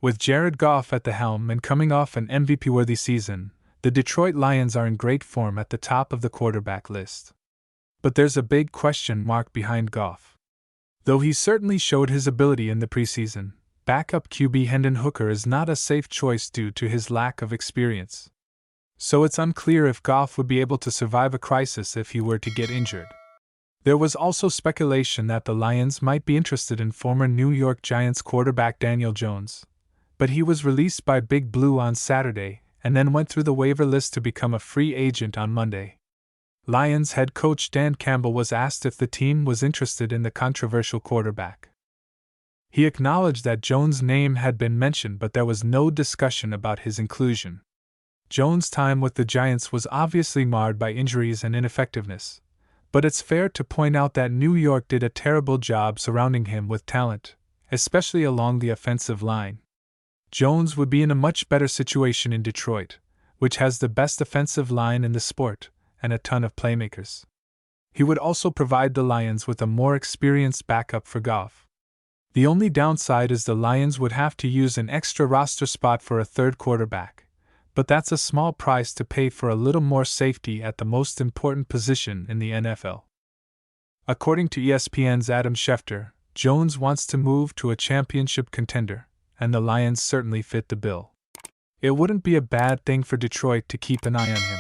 With Jared Goff at the helm and coming off an MVP-worthy season, the Detroit Lions are in great form at the top of the quarterback list. But there's a big question mark behind Goff. Though he certainly showed his ability in the preseason, backup QB Hendon Hooker is not a safe choice due to his lack of experience. So it's unclear if Goff would be able to survive a crisis if he were to get injured. There was also speculation that the Lions might be interested in former New York Giants quarterback Daniel Jones, but he was released by Big Blue on Saturday and then went through the waiver list to become a free agent on Monday. Lions head coach Dan Campbell was asked if the team was interested in the controversial quarterback. He acknowledged that Jones' name had been mentioned, but there was no discussion about his inclusion. Jones' time with the Giants was obviously marred by injuries and ineffectiveness, but it's fair to point out that New York did a terrible job surrounding him with talent, especially along the offensive line. Jones would be in a much better situation in Detroit, which has the best offensive line in the sport and a ton of playmakers. He would also provide the Lions with a more experienced backup for Goff. The only downside is the Lions would have to use an extra roster spot for a third quarterback, but that's a small price to pay for a little more safety at the most important position in the NFL. According to ESPN's Adam Schefter, Jones wants to move to a championship contender, and the Lions certainly fit the bill. It wouldn't be a bad thing for Detroit to keep an eye on him.